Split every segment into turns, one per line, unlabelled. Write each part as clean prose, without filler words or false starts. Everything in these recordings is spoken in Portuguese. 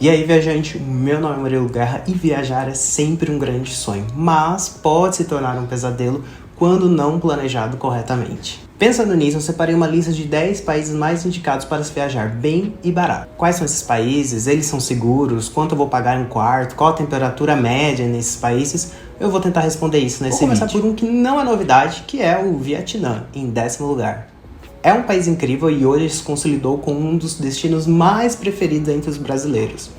E aí, viajante, meu nome é Murilo Guerra e viajar é sempre um grande sonho, mas pode se tornar um pesadelo quando não planejado corretamente. Pensando nisso, eu separei uma lista de 10 países mais indicados para se viajar bem e barato. Quais são esses países? Eles são seguros? Quanto eu vou pagar em um quarto? Qual a temperatura média nesses países? Eu vou tentar responder isso nesse vídeo. Vou começar por um que não é novidade, que é o Vietnã, em 10º lugar. É um país incrível e hoje se consolidou como um dos destinos mais preferidos entre os brasileiros.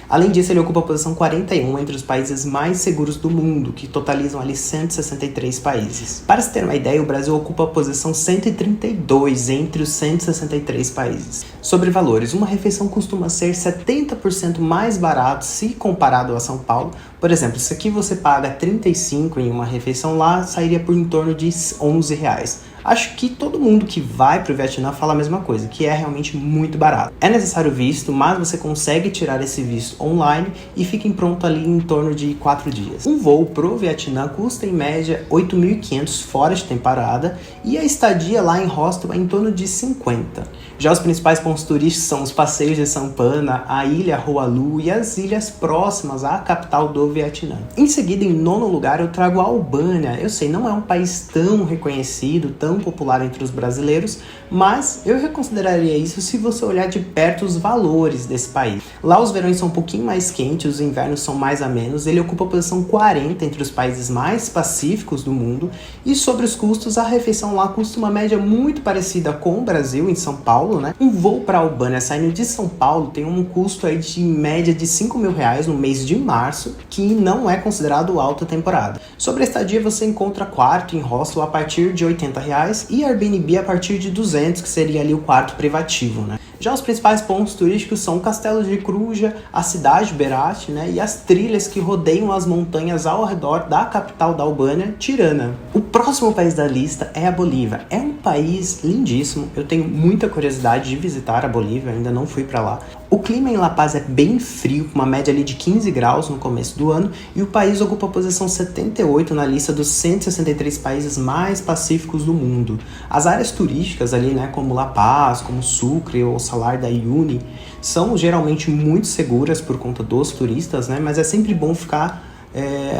Além disso, ele ocupa a posição 41 entre os países mais seguros do mundo, que totalizam ali 163 países. Para se ter uma ideia, o Brasil ocupa a posição 132 entre os 163 países. Sobre valores, uma refeição costuma ser 70% mais barato se comparado a São Paulo. Por exemplo, se aqui você paga 35 em uma refeição, lá sairia por em torno de R$11. Acho que todo mundo que vai para o Vietnã fala a mesma coisa, que é realmente muito barato. É necessário visto, mas você consegue tirar esse visto online e fica pronto ali em torno de 4 dias. Um voo pro Vietnã custa em média 8.500 fora de temporada e a estadia lá em hostel é em torno de 50. Já os principais pontos turísticos são os passeios de Sampana, a ilha Hoa Lu e as ilhas próximas à capital do Vietnã. Em seguida, em 9º lugar, eu trago a Albânia. Eu sei, não é um país tão reconhecido, tão popular entre os brasileiros, mas eu reconsideraria isso se você olhar de perto os valores desse país. Lá os verões são um pouquinho mais quentes, os invernos são mais amenos, ele ocupa a posição 40 entre os países mais pacíficos do mundo, e sobre os custos, a refeição lá custa uma média muito parecida com o Brasil, em São Paulo, né? Um voo para a Albânia saindo de São Paulo tem um custo aí de média de R$5.000 no mês de março, que não é considerado alta temporada. Sobre a estadia, você encontra quarto em hostel a partir de R$80 e Airbnb a partir de 200, que seria ali o quarto privativo, né? Já os principais pontos turísticos são o Castelo de Kruja, a cidade de Berat, né, e as trilhas que rodeiam as montanhas ao redor da capital da Albânia, Tirana. O próximo país da lista é a Bolívia. É um país lindíssimo, eu tenho muita curiosidade de visitar a Bolívia, ainda não fui para lá. O clima em La Paz é bem frio, com uma média ali de 15 graus no começo do ano, e o país ocupa a posição 78 na lista dos 163 países mais pacíficos do mundo. As áreas turísticas ali, né, como La Paz, como Sucre ou Salar da Uyuni, são geralmente muito seguras por conta dos turistas, né, mas é sempre bom ficar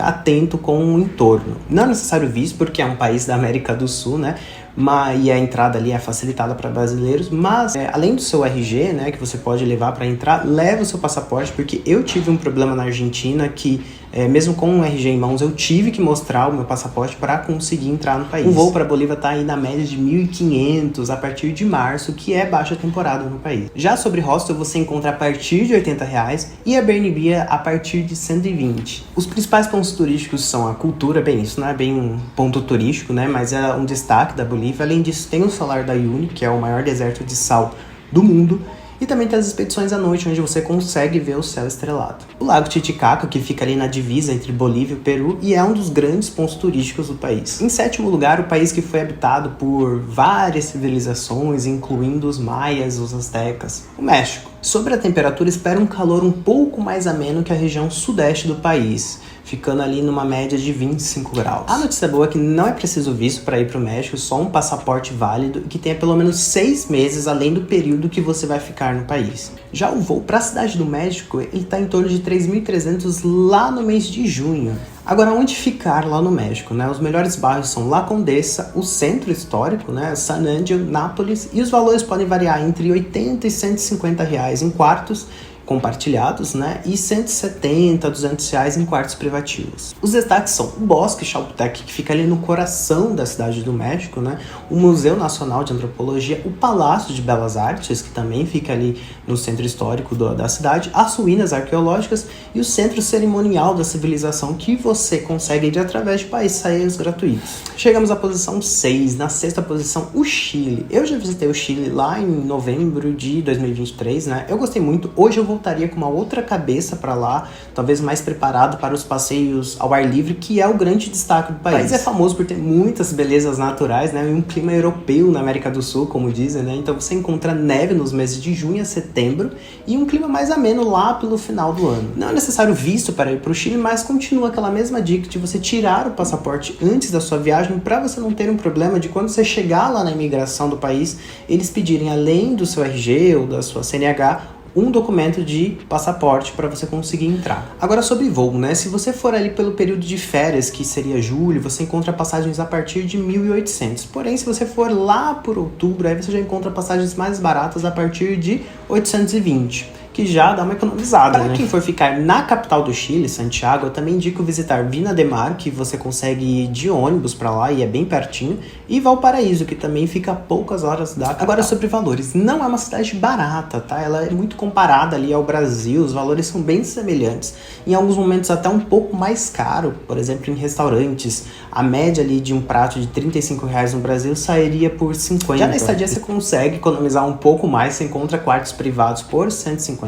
atento com o entorno. Não é necessário visto, porque é um país da América do Sul, né? E a entrada ali é facilitada para brasileiros, mas além do seu RG, né, que você pode levar para entrar, leve o seu passaporte, porque eu tive um problema na Argentina que, mesmo com um RG em mãos, eu tive que mostrar o meu passaporte para conseguir entrar no país. O voo para a Bolívia está aí na média de 1.500 a partir de março, que é baixa temporada no país. Já sobre hostel, você encontra a partir de R$80 e a Airbnb a partir de 120. Os principais pontos turísticos são a cultura, bem, isso não é bem um ponto turístico, né, mas é um destaque da Bolívia. Além disso, tem o Salar da Uyuni, que é o maior deserto de sal do mundo, e também tem as expedições à noite, onde você consegue ver o céu estrelado. O Lago Titicaca, que fica ali na divisa entre Bolívia e Peru, e é um dos grandes pontos turísticos do país. Em 7º lugar, o país que foi habitado por várias civilizações, incluindo os maias e os astecas, o México. Sobre a temperatura, espera um calor um pouco mais ameno que a região sudeste do país, ficando ali numa média de 25 graus. A notícia boa é que não é preciso visto para ir para o México, só um passaporte válido e que tenha pelo menos 6 meses além do período que você vai ficar no país. Já o voo para a cidade do México, ele está em torno de 3.300 lá no mês de junho. Agora, onde ficar lá no México, né? Os melhores bairros são La Condesa, o centro histórico, né? San Angel, Nápoles, e os valores podem variar entre R$80 e R$150 em quartos compartilhados, né, e 170 a 200 reais em quartos privativos. Os destaques são o Bosque Chapultepec, que fica ali no coração da cidade do México, né, o Museu Nacional de Antropologia, o Palácio de Belas Artes, que também fica ali no centro histórico da cidade, as ruínas arqueológicas e o Centro Cerimonial da Civilização, que você consegue ir através de passeios gratuitos. Chegamos à posição 6, na 6ª posição, o Chile. Eu já visitei o Chile lá em novembro de 2023, né, eu gostei muito. Hoje eu voltaria com uma outra cabeça para lá, talvez mais preparado para os passeios ao ar livre, que é o grande destaque do país. O país é famoso por ter muitas belezas naturais, né, e um clima europeu na América do Sul, como dizem, né, então você encontra neve nos meses de junho a setembro e um clima mais ameno lá pelo final do ano. Não é necessário visto para ir para o Chile, mas continua aquela mesma dica de você tirar o passaporte antes da sua viagem para você não ter um problema de quando você chegar lá na imigração do país, eles pedirem, além do seu RG ou da sua CNH, um documento de passaporte para você conseguir entrar. Agora sobre voo, né? Se você for ali pelo período de férias, que seria julho, você encontra passagens a partir de 1.800. Porém, se você for lá por outubro, aí você já encontra passagens mais baratas a partir de 820. Que já dá uma economizada, né? Para quem for ficar na capital do Chile, Santiago, eu também indico visitar Vina de Mar, que você consegue ir de ônibus para lá e é bem pertinho, e Valparaíso, que também fica a poucas horas da capital. Agora sobre valores, não é uma cidade barata, tá? Ela é muito comparada ali ao Brasil, os valores são bem semelhantes. Em alguns momentos até um pouco mais caro, por exemplo, em restaurantes, a média ali de um prato de R$35 no Brasil sairia por 50. Já na estadia você consegue economizar um pouco mais, você encontra quartos privados por R$150.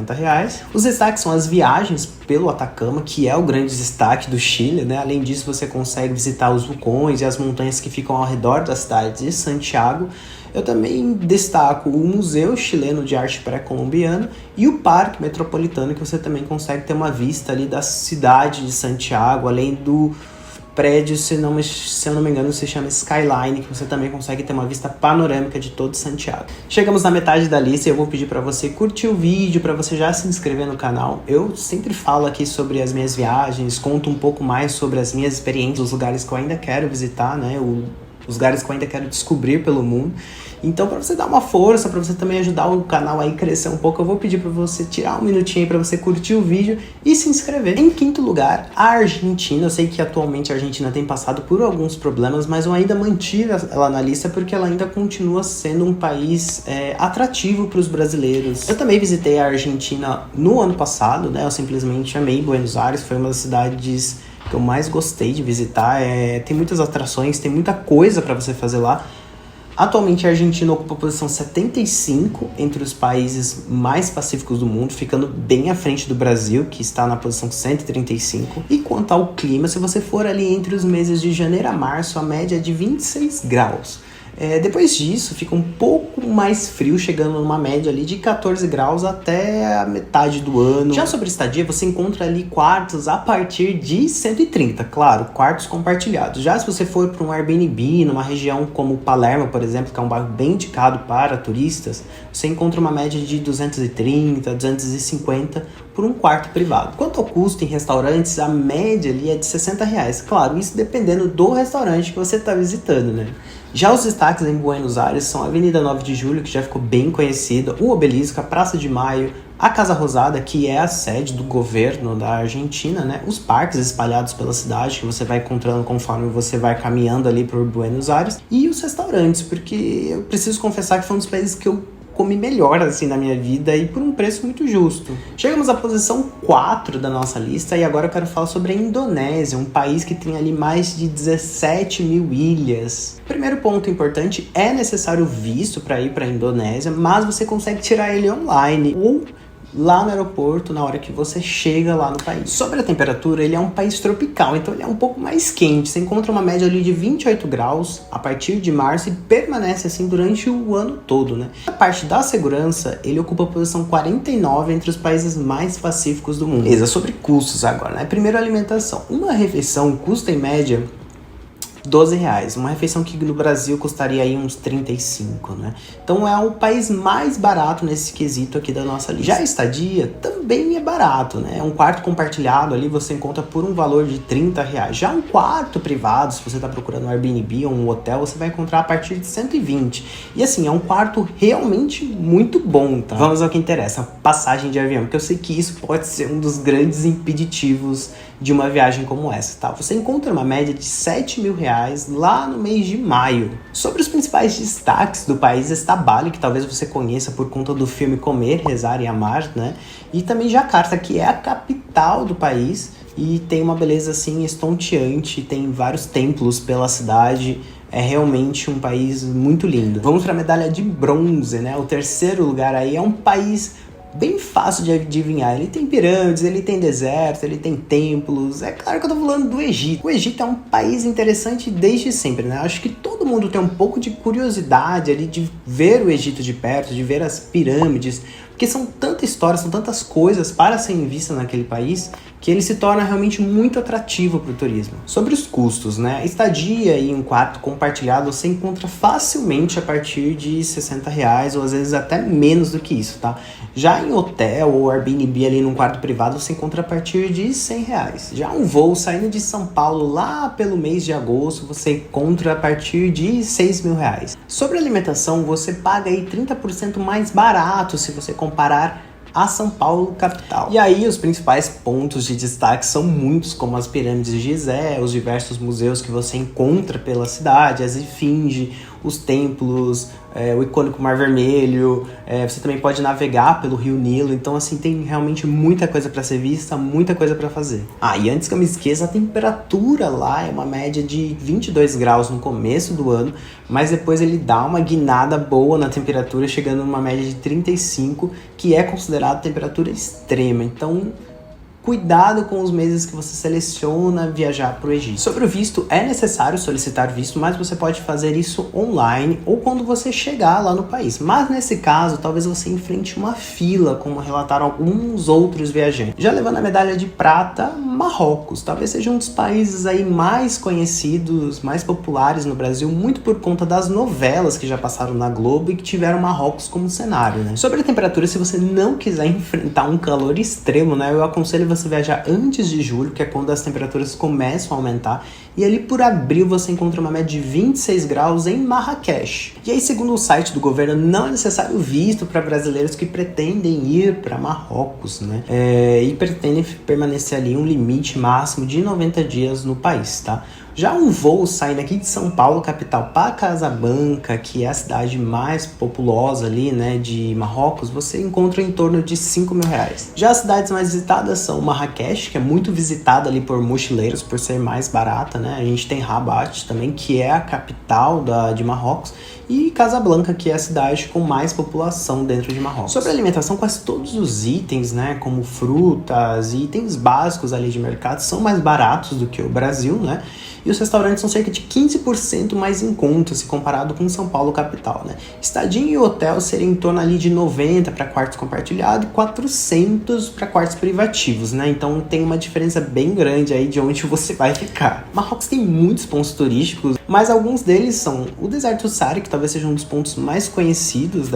Os destaques são as viagens pelo Atacama, que é o grande destaque do Chile, né? Além disso, você consegue visitar os vulcões e as montanhas que ficam ao redor da cidade de Santiago. Eu também destaco o Museu Chileno de Arte Pré-Colombiana e o Parque Metropolitano, que você também consegue ter uma vista ali da cidade de Santiago, além do prédio, se eu não me engano, se chama Skyline, que você também consegue ter uma vista panorâmica de todo Santiago. Chegamos na metade da lista e eu vou pedir para você curtir o vídeo, para você já se inscrever no canal. Eu sempre falo aqui sobre as minhas viagens, conto um pouco mais sobre as minhas experiências, os lugares que eu ainda quero visitar, né? Os lugares que eu ainda quero descobrir pelo mundo. Então, para você dar uma força, para você também ajudar o canal a crescer um pouco, eu vou pedir para você tirar um minutinho aí para você curtir o vídeo e se inscrever. Em quinto lugar, a Argentina. Eu sei que atualmente a Argentina tem passado por alguns problemas, mas eu ainda mantive ela na lista porque ela ainda continua sendo um país atrativo para os brasileiros. Eu também visitei a Argentina no ano passado, né? Eu simplesmente amei Buenos Aires, foi uma das cidades que eu mais gostei de visitar. Tem muitas atrações, tem muita coisa para você fazer lá. Atualmente a Argentina ocupa a posição 75 entre os países mais pacíficos do mundo, ficando bem à frente do Brasil, que está na posição 135. E quanto ao clima, se você for ali entre os meses de janeiro a março, a média é de 26 graus. Depois disso, fica um pouco mais frio, chegando numa média ali de 14 graus até a metade do ano. Já sobre estadia, você encontra ali quartos a partir de 130, claro, quartos compartilhados. Já se você for para um Airbnb, numa região como Palermo, por exemplo, que é um bairro bem indicado para turistas, você encontra uma média de 230, 250 por um quarto privado. Quanto ao custo em restaurantes, a média ali é de R$60. Claro, isso dependendo do restaurante que você está visitando, né? Já os destaques em Buenos Aires são a Avenida 9 de Julho, que já ficou bem conhecida, o Obelisco, a Praça de Maio, a Casa Rosada, que é a sede do governo da Argentina, né? Os parques espalhados pela cidade, que você vai encontrando conforme você vai caminhando ali por Buenos Aires, e os restaurantes, porque eu preciso confessar que foi um dos países que eu comi melhor assim na minha vida e por um preço muito justo. Chegamos à posição 4 da nossa lista e agora eu quero falar sobre a Indonésia, um país que tem ali mais de 17 mil ilhas. Primeiro ponto importante, é necessário visto para ir para a Indonésia, mas você consegue tirar ele online ou lá no aeroporto, na hora que você chega lá no país. Sobre a temperatura, ele é um país tropical, então ele é um pouco mais quente. Você encontra uma média ali de 28 graus a partir de março e permanece assim durante o ano todo, né? A parte da segurança, ele ocupa a posição 49 entre os países mais pacíficos do mundo. Beleza, sobre custos agora, né? Primeiro, alimentação. Uma refeição custa em média R$12. Uma refeição que no Brasil custaria aí uns 35, né? Então é o país mais barato nesse quesito aqui da nossa lista. Já a estadia também é barato, né? Um quarto compartilhado ali você encontra por um valor de R$30. Já um quarto privado, se você está procurando um Airbnb ou um hotel, você vai encontrar a partir de 120. E assim, é um quarto realmente muito bom, tá? Vamos ao que interessa, a passagem de avião, porque eu sei que isso pode ser um dos grandes impeditivos de uma viagem como essa, tá? Você encontra uma média de R$7 mil lá no mês de maio. Sobre os principais destaques do país está Bali, que talvez você conheça por conta do filme Comer, Rezar e Amar, né? E também Jakarta, que é a capital do país e tem uma beleza assim estonteante, tem vários templos pela cidade. É realmente um país muito lindo. Vamos para a medalha de bronze, né? O terceiro lugar aí é um país bem fácil de adivinhar. Ele tem pirâmides, ele tem deserto, ele tem templos. É claro que eu tô falando do Egito. O Egito é um país interessante desde sempre, né? Acho que todo mundo tem um pouco de curiosidade ali de ver o Egito de perto, de ver as pirâmides, porque são tanta história, são tantas coisas para serem vistas naquele país, que ele se torna realmente muito atrativo para o turismo. Sobre os custos, né? Estadia em um quarto compartilhado você encontra facilmente a partir de R$60, ou às vezes até menos do que isso, tá? Já em hotel ou Airbnb ali num quarto privado você encontra a partir de R$100. Já um voo saindo de São Paulo lá pelo mês de agosto você encontra a partir de R$6.000. Sobre alimentação você paga aí 30% mais barato se você comparar a São Paulo capital. E aí os principais pontos de destaque são muitos, como as pirâmides de Gizé, os diversos museus que você encontra pela cidade, as esfinges, os templos, o icônico Mar Vermelho, você também pode navegar pelo Rio Nilo, então assim tem realmente muita coisa para ser vista, muita coisa para fazer. E antes que eu me esqueça, a temperatura lá é uma média de 22 graus no começo do ano, mas depois ele dá uma guinada boa na temperatura, chegando numa média de 35, que é considerada temperatura extrema, então cuidado com os meses que você seleciona viajar para o Egito. Sobre o visto, é necessário solicitar visto, mas você pode fazer isso online ou quando você chegar lá no país. Mas nesse caso, talvez você enfrente uma fila, como relataram alguns outros viajantes. Já levando a medalha de prata, Marrocos. Talvez seja um dos países aí mais conhecidos, mais populares no Brasil, muito por conta das novelas que já passaram na Globo e que tiveram Marrocos como cenário, né? Sobre a temperatura, se você não quiser enfrentar um calor extremo, né, eu aconselho você viajar antes de julho, que é quando as temperaturas começam a aumentar, e ali por abril você encontra uma média de 26 graus em Marrakech. E aí, segundo o site do governo, não é necessário visto para brasileiros que pretendem ir para Marrocos, né? E pretendem permanecer ali um limite máximo de 90 dias no país, tá? Já um voo saindo aqui de São Paulo, capital, para Casablanca, que é a cidade mais populosa ali, né, de Marrocos, você encontra em torno de R$5.000. Já as cidades mais visitadas são Marrakech, que é muito visitada ali por mochileiros, por ser mais barata, né? A gente tem Rabat também, que é a capital de Marrocos, e Casablanca, que é a cidade com mais população dentro de Marrocos. Sobre a alimentação, quase todos os itens, né, como frutas e itens básicos ali de mercado, são mais baratos do que o Brasil, né? E os restaurantes são cerca de 15% mais em conta se comparado com São Paulo capital, né? Estadia e hotel seria em torno ali de 90 para quartos compartilhados e 400 para quartos privativos, né? Então tem uma diferença bem grande aí de onde você vai ficar. Marrocos tem muitos pontos turísticos, mas alguns deles são o deserto do Saara, que talvez seja um dos pontos mais conhecidos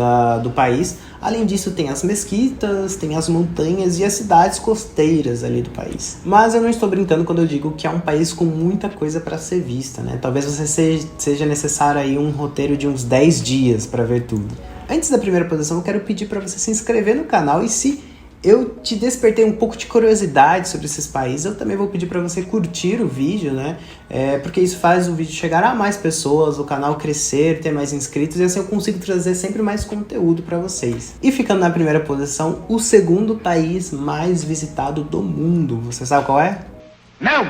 do país. Além disso, tem as mesquitas, tem as montanhas e as cidades costeiras ali do país. Mas eu não estou brincando quando eu digo que é um país com muita coisa para ser vista, né? Talvez seja necessário aí um roteiro de uns 10 dias para ver tudo. Antes da primeira posição, eu quero pedir para você se inscrever no canal, e se eu te despertei um pouco de curiosidade sobre esses países, eu também vou pedir para você curtir o vídeo, né? Porque isso faz o vídeo chegar a mais pessoas, o canal crescer, ter mais inscritos, e assim eu consigo trazer sempre mais conteúdo para vocês. E ficando na primeira posição, o segundo país mais visitado do mundo. Você sabe qual é? Não!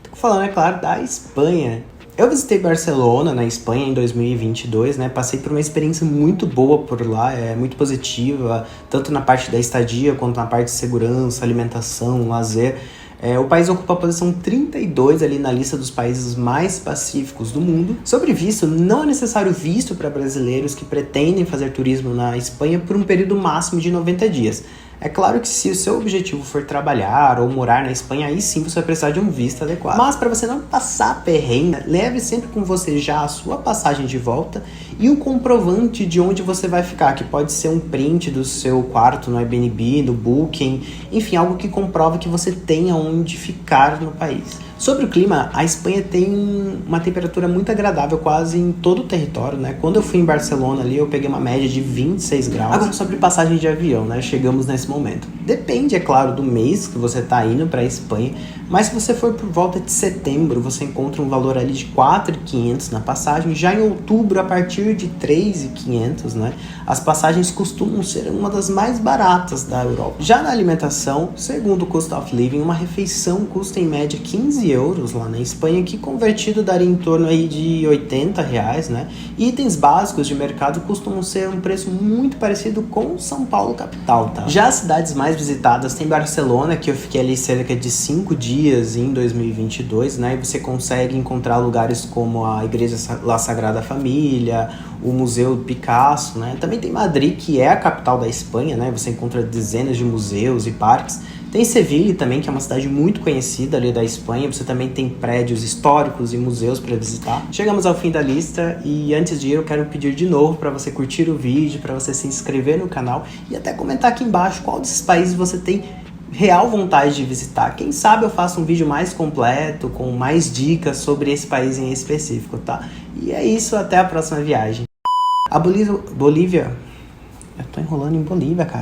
Tô falando, é claro, da Espanha. Eu visitei Barcelona, na Espanha, em 2022, né? Passei por uma experiência muito boa por lá, muito positiva, tanto na parte da estadia, quanto na parte de segurança, alimentação, lazer. O país ocupa a posição 32 ali na lista dos países mais pacíficos do mundo. Sobre visto, não é necessário visto para brasileiros que pretendem fazer turismo na Espanha por um período máximo de 90 dias. É claro que se o seu objetivo for trabalhar ou morar na Espanha, aí sim você vai precisar de um visto adequado. Mas para você não passar perrengue, leve sempre com você já a sua passagem de volta e o comprovante de onde você vai ficar, que pode ser um print do seu quarto no Airbnb, do Booking, enfim, algo que comprove que você tenha onde ficar no país. Sobre o clima, a Espanha tem uma temperatura muito agradável quase em todo o território, né? Quando eu fui em Barcelona ali, eu peguei uma média de 26 graus. Agora, sobre passagem de avião, né? Chegamos nesse momento. Depende, é claro, do mês que você tá indo para a Espanha, mas se você for por volta de setembro, você encontra um valor ali de 4.500 na passagem. Já em outubro, a partir de 3.500, né? As passagens costumam ser uma das mais baratas da Europa. Já na alimentação, segundo o Cost of Living, uma refeição custa em média 15 euros lá na Espanha, que convertido daria em torno aí de R$ 80, né? Itens básicos de mercado costumam ser um preço muito parecido com São Paulo capital, tá? Já as cidades mais visitadas tem Barcelona, que eu fiquei ali cerca de 5 dias em 2022, né? E você consegue encontrar lugares como a Igreja La Sagrada Família, o Museu Picasso, né? Também tem Madrid, que é a capital da Espanha, né? Você encontra dezenas de museus e parques. Tem Sevilha também, que é uma cidade muito conhecida ali da Espanha. Você também tem prédios históricos e museus para visitar. Chegamos ao fim da lista e antes de ir eu quero pedir de novo para você curtir o vídeo, para você se inscrever no canal e até comentar aqui embaixo qual desses países você tem real vontade de visitar. Quem sabe eu faço um vídeo mais completo, com mais dicas sobre esse país em específico, tá? E é isso, até a próxima viagem. A Bolívia... Eu tô enrolando em Bolívia, cara.